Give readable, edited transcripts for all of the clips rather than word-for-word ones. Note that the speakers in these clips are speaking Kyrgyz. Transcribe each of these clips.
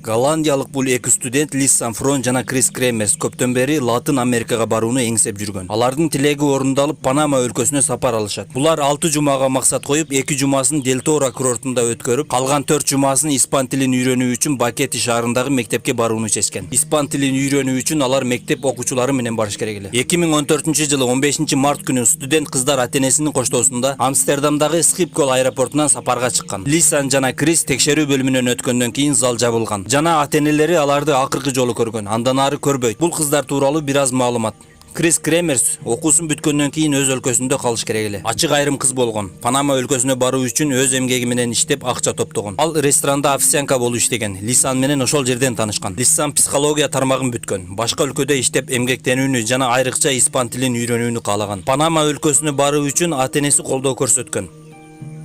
Голландиялык бул эки студент Лисан Фрон жана Крис Кремерс көптөн бери Латын Америкага барууну эңсеп жүргөн. Алардын тилеги орундалып Панама өлкөсүнө сапар алышат. Булар 6 жумага максат коюп, 2 жумасын Дель-Торо курортунда өткөрүп, калган 4 жумасын испан тилин үйрөнүү үчүн Бакети шаарындагы мектепке барууну чечкен. Испан тилин үйрөнүү үчүн алар мектеп окуучулары менен барыш керек эле. 2014-жылы 15 март күнү студент кыздар ата-энесинин коштоосунда Амстердамдагы Скипкол аэропортунан сапарга чыккан. Лисан жана Крис текшерүү бөлүмүнөн өткөндөн кийин зал жабылган. Жана ата-энелери аларды акыркы жолу көргөн. Андан ары көрбөйт. Бул кыздар тууралуу бир аз маалымат. Крис Кремерс окуусун бүткөндөн кийин өз өлкөсүндө калыш керек эле. Ачык айрым кыз болгон. Панама өлкөсүнө баруу үчүн өз эмгеги менен иштеп акча топтогон. Ал ресторанда официантка болуп иштеген. Лисан менен ошол жерден таанышкан. Лисан психология тармагын бүткөн. Башка өлкөдө иштеп эмгектенүүнү жана айрыкча испан тилин үйрөнүүнү каалаган. Панама өлкөсүнө баруу үчүн ата-энеси колдоо көрсөткөн.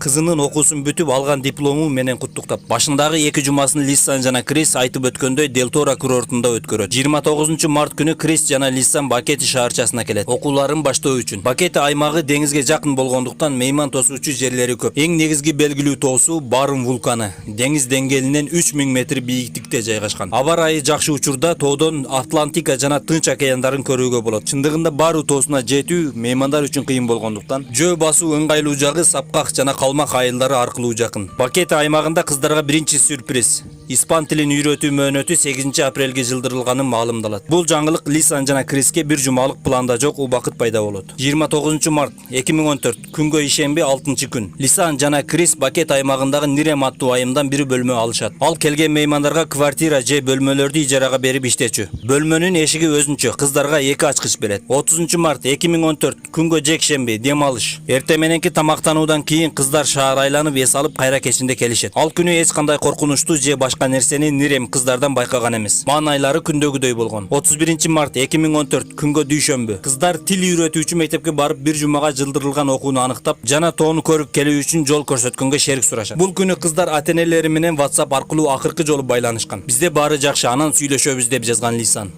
Кызынын окуусун бүтүп алган диплому менен куттуктап, башындагы 2 жумасын Лисан жана Крис айтып өткөндөй Дель-Торо курортунда өткөрөт. 29 март күнү Крис жана Лисан Бакети шаарчасына келет. Окууларын баштоо үчүн. Бакети аймагы деңизге жакын болгондуктан мейман тосуучу жерлери көп. Эң негизги белгилүү тоосу Барым вулканы. Деңиз деңгээлинен 3000 метр бийиктикте жайгашкан. Аба ырайы жакшы учурда тоодон Атлантика жана Тынч океандарын көрүүгө болот. Чындыгында Бару тоосуна жетүү меймандар үчүн кыйын болгондуктан, жөө басуу ыңгайлуу жагы Сапкак жана Калмак айылдары аркылуу жакын. Бакети аймагында кыздарга биринчи сюрприз. Испан тилин үйрөтүү мөөнөтү 8 апрелге жылдырылганы маалымдалат. Бул жаңылык Лисан жана Криске бир жумалык планда жок убакыт пайда болот. 29 март 2014 күнгө ишемби 6 күн. Лисан жана Крис Бакет аймагындагы Нирем аттуу айымдан бир бөлмө алышат. Ал келген меймандарга квартира же бөлмөлөрдү ижарага берип иштечү. Бөлмөнүн эшиги өзүнчө, кыздарга 2 ачкыч берет. 30 март 2014 күнгө жекшемби дем алыш. Эртең мененки тамактануудан кийин кыздар шаар айланып эс алып кайра кечинде келишет. Ал күнү эч кандай коркунучтуу же башка нерсени Нирем кыздардан байкаган эмес. Маанайлары күндөгүдөй болгон. 31 март 2014 күнгө дүйшөмбү. Кыздар тил үйрөтүүчү мектепке барып бир жумага жылдырылган окууну аныктап, жана тоону көрүп келүү үчүн жол көрсөткөнгө шерик сурашат. Бул күнү кыздар ата-энелери менен WhatsApp аркылуу акыркы жолу байланышкан. Бизде баары жакшы, анан сүйлөшөбүз деп жазган Лисан.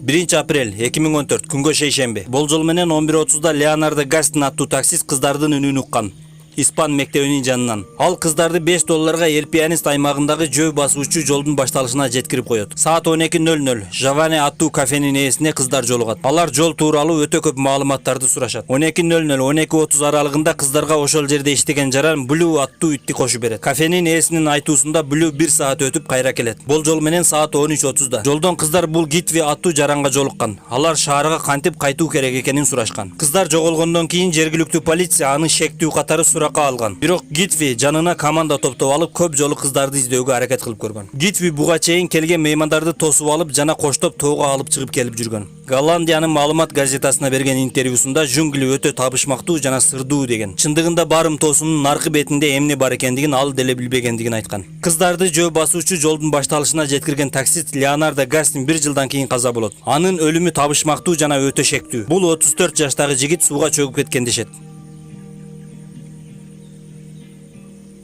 1 апрель 2014 күнгө шейшемби. Болжол менен 11:30да Леонардо Гастин аттуу таксист кыздардын үнүн уккан. Испан мектебинин жанынан. Ал кыздарды $5 эл пианист аймагындагы жөө басуучу жолдун башталышына жеткирип коет. Саат 12:00 Жаване аттуу кафенин ээсине кыздар жолугат. Алар жол тууралуу өтө көп маалыматтарды сурашат. 12:00 12:30 аралыгында кыздарга ошол жерде иштеген жаран Blue аттуу итти кошуп берет. Кафенин ээсинин айтуусунда Blue 1 саат өтүп кайра келет. Болжол менен саат 13:30да. Жолдон кыздар бул Гитви аттуу жаранга жолуккан. Алар шаарга кантип кайтуу керек экенин сурашкан. Кыздар жоголгондон кийин жергиликтүү полиция аны шектүү катары алган. Бирок Гитви жанына команда топтоп алып көп жолу кыздарды издөөгө аракет кылып көргөн. Гитви буга чейин келген меймандарды тосуп алып жана коштоп тоого алып чыгып келип жүргөн. Голландиянын маалымат газетасына берген интервьюсунда жунгли өтө табышмактуу жана сырдуу деген. Чындыгында Барым тоосунун наркы бетинде эмне бар экендигин ал деле билбегендигин айткан. Кыздарды жөө басуучу жолдун башталышына жеткирген таксист Леонардо Гастин 1 жылдан кийин каза болот. Анын өлүмү табышмактуу жана өтө шектүү. Бул 34 жаштагы жигит сууга чөгүп кеткен дешет.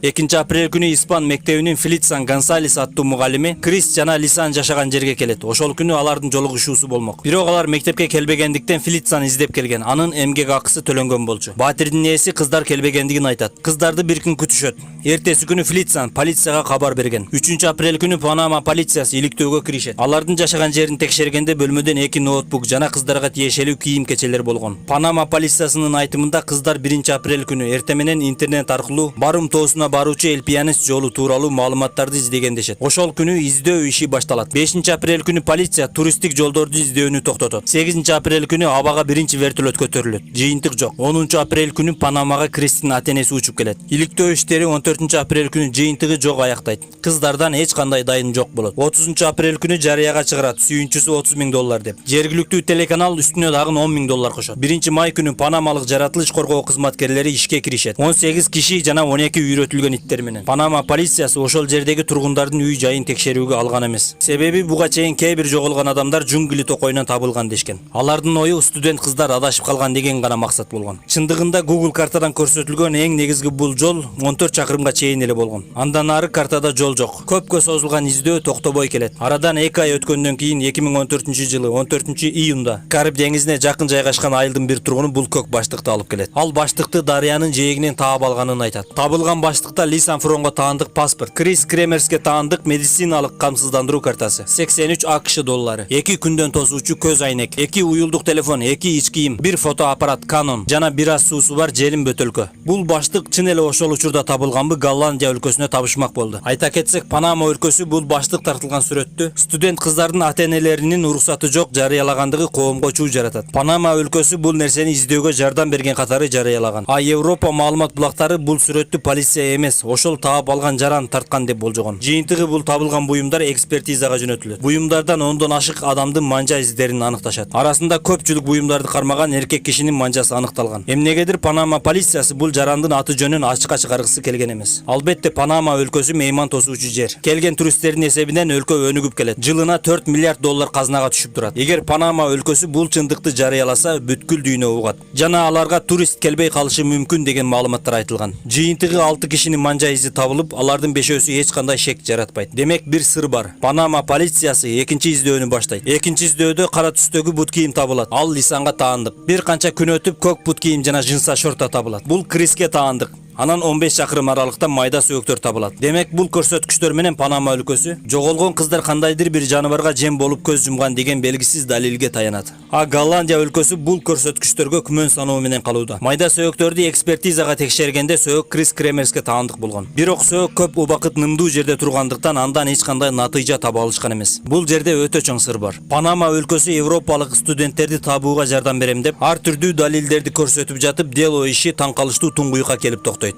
2 апрель күнү Испан мектебинин Филитсан Гонсалес аттуу мугалими Крис жана Лисан жашаган жерге келет. Ошол күнү алардын жолугушуусу болмок. Бирок алар мектепке келбегендиктен Филитсан издеп келген. Анын эмгек акысы төлөнгөн болчу. Батирдин ээси кыздар келбегендигин айтат. Кыздарды бир күн күтүшөт. Эртеси күнү Филитсан полицияга кабар берген. 3 апрель күнү Панама полициясы иликтөөгө киришет. Алардын жашаган жерин текшергенде бөлмөдөн 2 ноутбук жана кыздарга тиешелүү кийим-кечелер болгон. Панама полициясынын айтымында кыздар 1 апрель күнү эртең менен интернет аркылуу Барым тоосуна баруучу эл пианист жолу тууралуу маалыматтарды издеген дешет. Ошол күнү издөө иши башталат. 5 апрель күнү полиция туристтик жолдорду издөөнү токтотот. 8 апрель күнү абага биринчи вертолет көтөрүлөт. Жыйынтык жок. 10 апрель күнү Панамага Кристин ата-энеси учуп келет. Иликтөө иштери 14 апрель күнү жыйынтыгы жок аяктайт. Кыздардан эч кандай дайын жок болот. 30 апрель күнү жарыяга чыгарат. Сүйүнчүсү $30,000 деп. Жергиликтүү телеканал үстүнө дагы $10,000 кошот. 1 май күнү Панамалык жаратылыш коргоо кызматкерлери ишке киришет. 18 киши жана 12 үйрөтүлгөн иттер менен. Панама полициясы ошол жердеги тургундардын үй жайын текшерүүгө алган эмес. Себеби буга чейин кээ бир жоголгон адамдар жунгли токойунан табылган дешкен. Алардын ою студент кыздар адашып калган деген гана максат болгон. Чындыгында Google картадан көрсөтүлгөн эң негизги бул жол 14 чакырымга чейин эле болгон. Андан ары картада жол жок. Көпкө созулган издөө токтобой келет. Арадан 2 ай өткөндөн кийин 2014-жылы 14 июнда Кариб деңизине жакын жайгашкан айылдын бир тургуну бул көк баштыкты алып келет. Ал баштыкты дарыянын жээгинен таап алганын айтат. Табылган баштык баштыкта Ли Санфронго таандык паспорт, Крис Кремерске таандык медициналык камсыздандыруу картасы, 83 AQSh доллары, 2 күндөн тосуучу көз айнек, 2 уюлдук телефон, 2 ич кийим, 1 фотоаппарат Canon жана 1 аз суусу бар желим бөтөлкө. Бул баштык чын эле ошол учурда табылганбы Голландия өлкөсүнө табышмак болду. Айта кетсек, Панама өлкөсү бул баштык тартылган сүрөттү студент кыздардын ата-энелеринин уруксаты жок жарыялагандыгы коомго чуу жаратат. Панама өлкөсү бул нерсени издөөгө жардам берген катары жарыялаган. А Европа маалымат булактары бул сүрөттү полиция эмес, ошол таап алган жаран тарткан деп болжогон. Жыйынтыгы бул табылган буюмдар экспертизага жөнөтүлөт. Буюмдардан 10дон ашык адамдын манжа издерин аныкташат. Арасында көпчүлүк буюмдарды кармаган эркек кишинин манжасы аныкталган. Эмнегедир Панама полициясы бул жарандын аты жөнүн ачыкка чыгаргысы келген эмес. Албетте Панама өлкөсү мейман тосуучу жер. Келген туристтердин эсебинен өлкө өнүгүп келет. Жылына 4 миллиард доллар казынага түшүп турат. Эгер Панама өлкөсү бул чындыкты жарыяласа, бүткүл дүйнө угат. Жана аларга турист келбей калышы мүмкүн деген маалыматтар айтылган. Жыйынтыгы 6 кишинин манжа изи табылып, алардын 5өөсү эч кандай шек жаратпайт. Демек бир сыр бар. Панама полициясы экинчи издөөнү баштайт. Экинчи издөөдө кара түстөгү бут кийим табылат. Ал Лисанга таандык. Бир канча күн өтүп көк бут кийим жана жынса шорта табылат. Бул Криске таандык. Анан 15 чакырым аралыкта майда сөөктөр табылат. Демек бул көрсөткүчтөр менен Панама өлкөсү жоголгон кыздар кандайдыр бир жаныбарга жем болуп көз жумган деген белгисиз далилге таянат. А Голландия өлкөсү бул көрсөткүчтөргө күмөн саноо менен калууда. Майда сөөктөрдү экспертизага текшергенде сөөк Крис Кремерске таандык болгон. Бирок сөөк көп убакыт нымдуу жерде тургандыктан андан эч кандай натыйжа таба алышкан эмес. Бул жерде өтө чоң сыр бар. Панама өлкөсү европалык студенттерди табууга жардам берем деп ар түрдүү далилдерди көрсөтүп жатып, дело иши таң калыштуу туңгуюкка келип токтойт.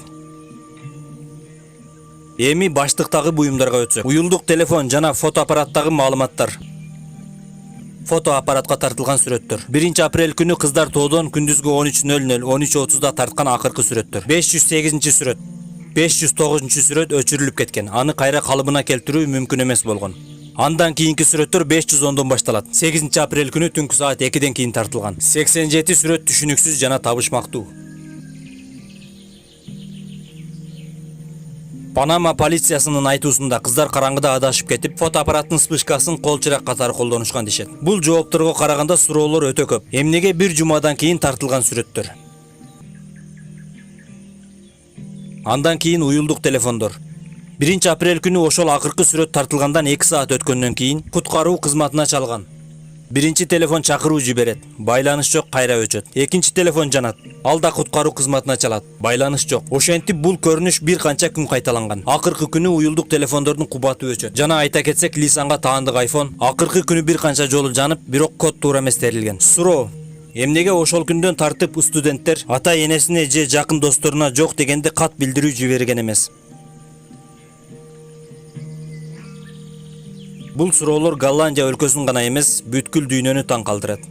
Эми баштыктагы буюмдарга өтсөк. Уюлдук телефон жана фотоаппараттагы маалыматтар. Фотоаппаратка тартылган сүрөттөр. 1 апрель күнү кыздар тоодон күндүзгү 13:00 13:30 тартқан акыркы сүрөттөр. 508 сүрөт. 509 сүрөт өчүрүлүп кеткен. Аны кайра калыбына келтирүү мүмкүн эмес болгон. Андан кийинки сүрөттөр 510дон башталат. 8 апрель күнү түнкү саат 2ден кийин тартылган. 87 сүрөт түшүнүксүз жана табышмактуу. Панама полициясынын айтуусунда кыздар караңгыда адашып кетип, фотоаппараттын вспышкасын кол чырак катары колдонушкан дешет. Бул жоопторго караганда суроолор өтө көп. Эмнеге бир жумадан кийин тартылган сүрөттөр? Андан кийин уюлдук телефондор. 1 апрель күнү ошол акыркы сүрөт тартылгандан 2 саат өткөндөн кийин куткаруу кызматына чалган. Биринчи телефон чакыруу жиберет, байланыш жок, кайра өчөт. Экинчи телефон жанат, ал да куткаруу кызматына чалат, байланыш жок. Ошентип бул көрүнүш бир канча күн кайталанган. Акыркы күнү уюлдук телефондордун кубаты өчөт. Жана айта кетсек, Лисанга таандык iPhone акыркы күнү бир канча жолу жанып, бирок код туура эмес терилген. Суроо: эмнеге ошол күндөн тартып студенттер ата-энесине же жакын досторуна жок дегенде кат билдирүү жиберген эмес? Бул суроолор Голландия өлкөсүн гана эмес, бүткүл дүйнөнү таң калтырат.